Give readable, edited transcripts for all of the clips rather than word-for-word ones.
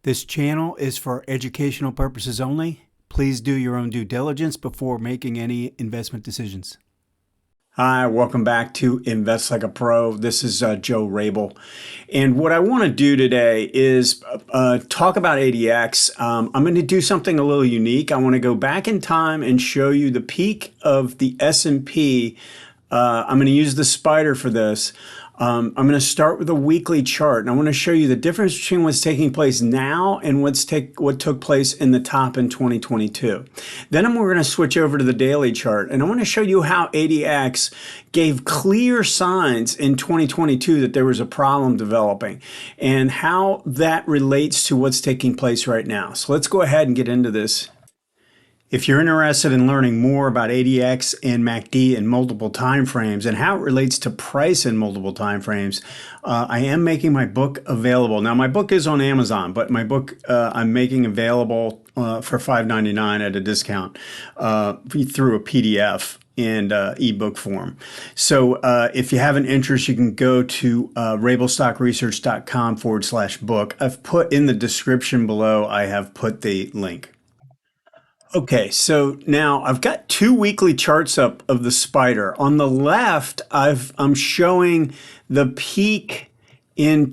This channel is for educational purposes only. Please do your own due diligence before making any investment decisions. Hi, welcome back to Invest Like a Pro. This is Joe Rabil. And what I want to do today is talk about ADX. I'm going to do something a little unique. I want to go back in time and show you the peak of the S&P. I'm going to use the spider for this. I'm going to start with a weekly chart, and I want to show you the difference between what's taking place now and what took place in the top in 2022. Then we're going to switch over to the daily chart, and I want to show you how ADX gave clear signs in 2022 that there was a problem developing and how that relates to what's taking place right now. So let's go ahead and get into this. If you're interested in learning more about ADX and MACD in multiple time frames and how it relates to price in multiple time frames, I am making my book available. Now, my book is on Amazon, but my book I'm making available for $5.99 at a discount through a PDF and ebook form. So if you have an interest, you can go to rabilstockresearch.com/book. I've put in the description below, I have put the link. Okay, so now I've got two weekly charts up of the spider. On the left, I'm showing the peak in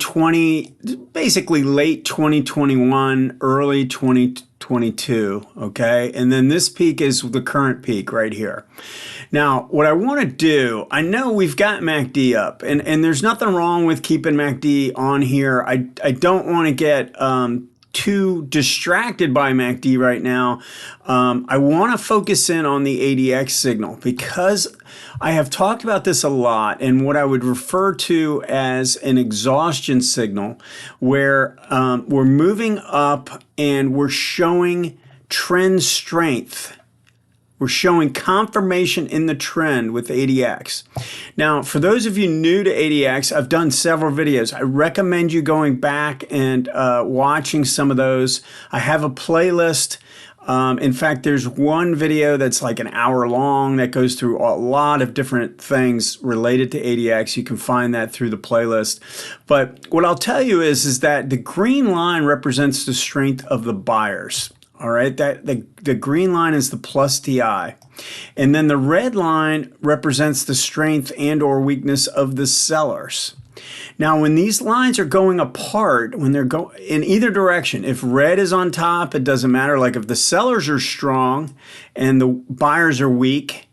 basically late 2021, early 2022, okay? And then this peak is the current peak right here. Now, what I want to do, I know we've got MACD up, and there's nothing wrong with keeping MACD on here. I don't want to get too distracted by MACD right now. I want to focus in on the ADX signal because I have talked about this a lot and what I would refer to as an exhaustion signal where we're moving up and we're showing trend strength. We're showing confirmation in the trend with ADX. Now, for those of you new to ADX, I've done several videos. I recommend you going back and watching some of those. I have a playlist. In fact, there's one video that's like an hour long that goes through a lot of different things related to ADX. You can find that through the playlist. But what I'll tell you is that the green line represents the strength of the buyers. All right, the green line is the plus TI. And then the red line represents the strength and or weakness of the sellers. Now, when these lines are going apart, when they're going in either direction, if red is on top, it doesn't matter. Like if the sellers are strong and the buyers are weak,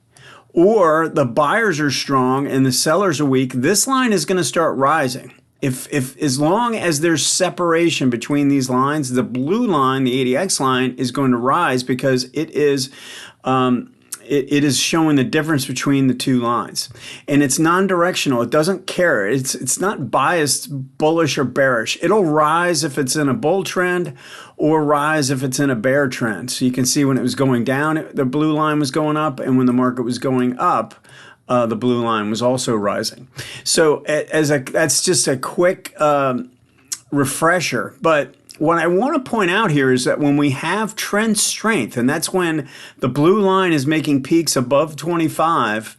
or the buyers are strong and the sellers are weak, this line is going to start rising. If as long as there's separation between these lines, the blue line, the ADX line, is going to rise because it is showing the difference between the two lines, and it's non-directional. It doesn't care. It's not biased, bullish or bearish. It'll rise if it's in a bull trend, or rise if it's in a bear trend. So you can see when it was going down, the blue line was going up, and when the market was going up, the blue line was also rising. So that's just a quick refresher. But what I want to point out here is that when we have trend strength, and that's when the blue line is making peaks above 25,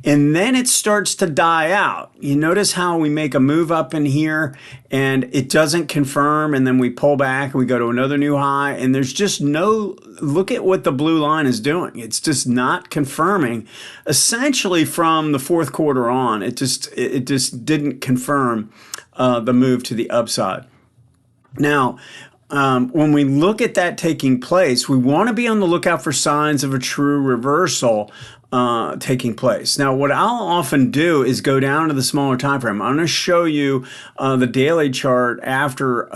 and then it starts to die out. You notice how we make a move up in here and it doesn't confirm, and then we pull back and we go to another new high, and there's just no, look at what the blue line is doing. It's just not confirming. Essentially from the fourth quarter on, it just didn't confirm the move to the upside. Now, when we look at that taking place, we want to be on the lookout for signs of a true reversal taking place. Now, what I'll often do is go down to the smaller time frame. I'm going to show you the daily chart after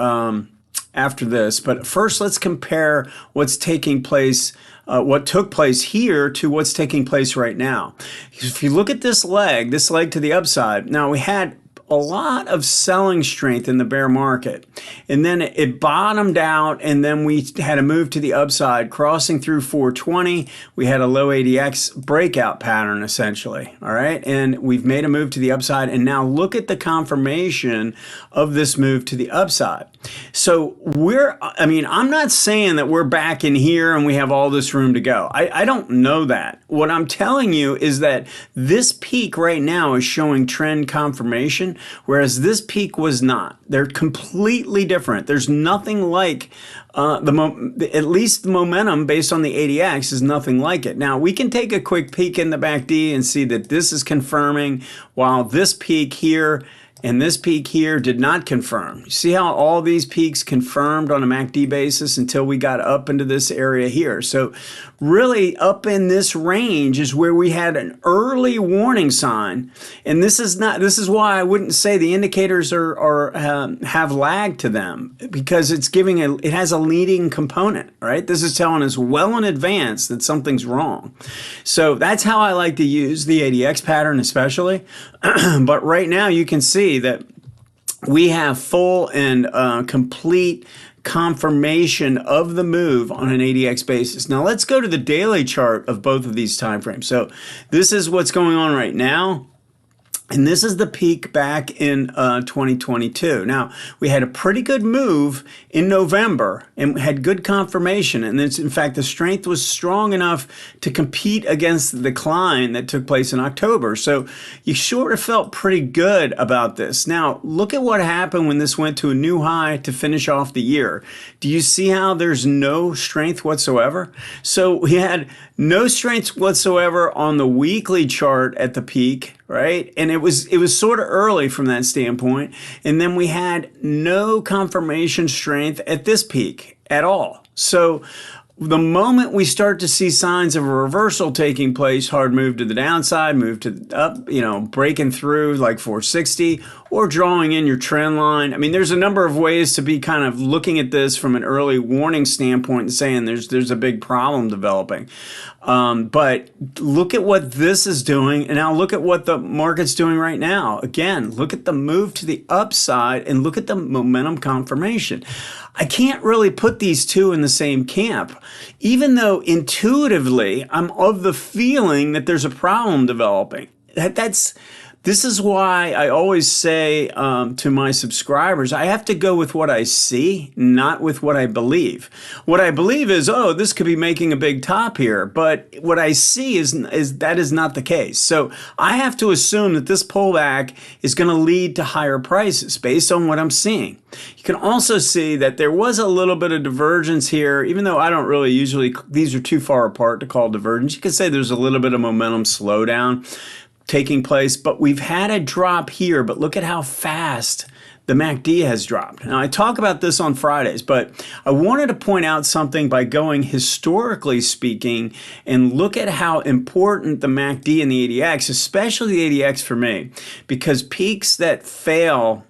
this, but first let's compare what's taking place, what took place here to what's taking place right now. If you look at this leg to the upside, now we had a lot of selling strength in the bear market, and then it bottomed out, and then we had a move to the upside crossing through 420. We had a low ADX breakout pattern essentially. All right, and we've made a move to the upside, and now look at the confirmation of this move to the upside. So I'm not saying that we're back in here and we have all this room to go. I don't know that. What I'm telling you is that this peak right now is showing trend confirmation, whereas this peak was not. They're completely different. There's nothing like at least the momentum based on the ADX is nothing like it. Now, we can take a quick peek in the MACD and see that this is confirming, while this peak here and this peak here did not confirm. You see how all these peaks confirmed on a MACD basis until we got up into this area here. So really up in this range is where we had an early warning sign. And this is why I wouldn't say the indicators have lag to them, because it has a leading component, right? This is telling us well in advance that something's wrong. So that's how I like to use the ADX pattern especially. But right now you can see that we have full and complete confirmation of the move on an ADX basis. Now let's go to the daily chart of both of these time frames. So this is what's going on right now. And this is the peak back in 2022. Now, we had a pretty good move in November and had good confirmation. And in fact, the strength was strong enough to compete against the decline that took place in October. So you sort of felt pretty good about this. Now, look at what happened when this went to a new high to finish off the year. Do you see how there's no strength whatsoever? So we had no strength whatsoever on the weekly chart at the peak, right? And it was sort of early from that standpoint. And then we had no confirmation strength at this peak at all. So the moment we start to see signs of a reversal taking place, hard move to the downside, move to up, breaking through like 460 or drawing in your trend line. I mean, there's a number of ways to be kind of looking at this from an early warning standpoint and saying there's a big problem developing. But look at what this is doing, and now look at what the market's doing right now. Again, look at the move to the upside and look at the momentum confirmation. I can't really put these two in the same camp, even though intuitively I'm of the feeling that there's a problem developing. This is why I always say to my subscribers, I have to go with what I see, not with what I believe. What I believe is, this could be making a big top here, but what I see is that is not the case. So I have to assume that this pullback is going to lead to higher prices based on what I'm seeing. You can also see that there was a little bit of divergence here, even though I don't really usually, these are too far apart to call divergence. You could say there's a little bit of momentum slowdown taking place, but we've had a drop here, but look at how fast the MACD has dropped. Now, I talk about this on Fridays, but I wanted to point out something by going historically speaking and look at how important the MACD and the ADX, especially the ADX for me, because peaks that fail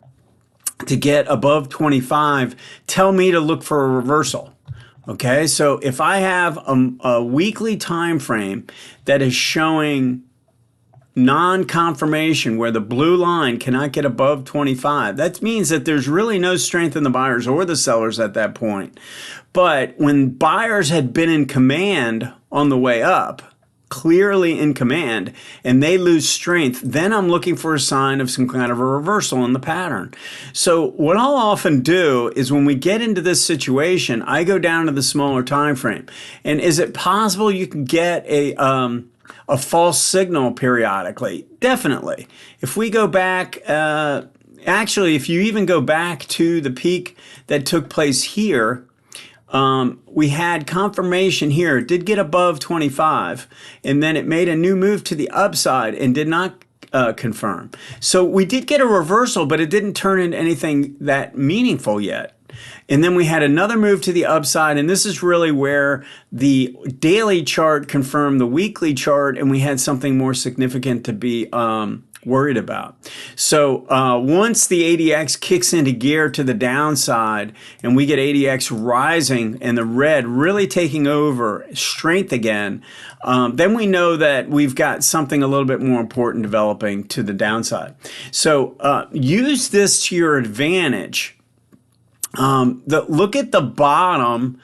to get above 25 tell me to look for a reversal. Okay, so if I have a weekly time frame that is showing non-confirmation where the blue line cannot get above 25, that means that there's really no strength in the buyers or the sellers at that point. But when buyers had been in command on the way up, clearly in command, and they lose strength, then I'm looking for a sign of some kind of a reversal in the pattern. So what I'll often do is when we get into this situation, I go down to the smaller time frame. And is it possible you can get a false signal periodically? Definitely. If we go back, actually, if you even go back to the peak that took place here, we had confirmation here. It did get above 25, and then it made a new move to the upside and did not confirm. So we did get a reversal, but it didn't turn into anything that meaningful yet. And then we had another move to the upside, and this is really where the daily chart confirmed the weekly chart, and we had something more significant to be worried about. So once the ADX kicks into gear to the downside, and we get ADX rising and the red really taking over strength again, then we know that we've got something a little bit more important developing to the downside. So use this to your advantage. Look at the bottom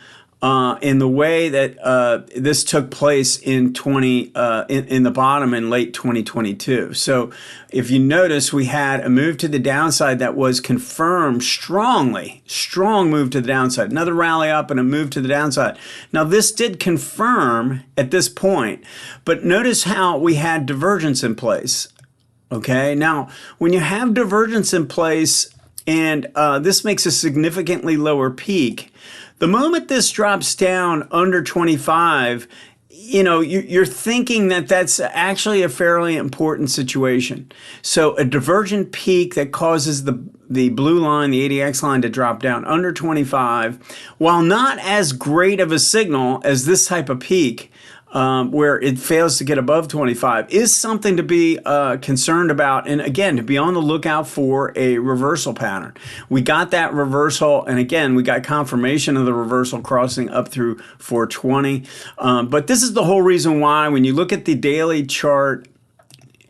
in the way that this took place in the bottom in late 2022. So if you notice, we had a move to the downside that was confirmed strongly, strong move to the downside, another rally up and a move to the downside. Now this did confirm at this point, but notice how we had divergence in place. Okay, now when you have divergence in place and this makes a significantly lower peak, the moment this drops down under 25, you're thinking that that's actually a fairly important situation. So a divergent peak that causes the blue line, the ADX line, to drop down under 25, while not as great of a signal as this type of peak, where it fails to get above 25, is something to be concerned about. And again, to be on the lookout for a reversal pattern. We got that reversal. And again, we got confirmation of the reversal crossing up through 420. But this is the whole reason why when you look at the daily chart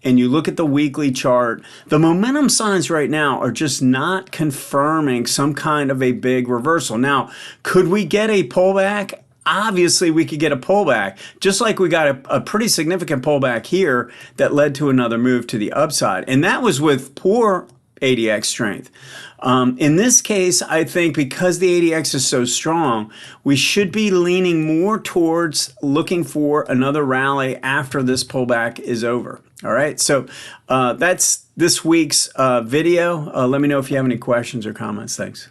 and you look at the weekly chart, the momentum signs right now are just not confirming some kind of a big reversal. Now, could we get a pullback? Obviously, we could get a pullback, just like we got a pretty significant pullback here that led to another move to the upside. And that was with poor ADX strength. In this case, I think because the ADX is so strong, we should be leaning more towards looking for another rally after this pullback is over. All right, so that's this week's video. Let me know if you have any questions or comments. Thanks.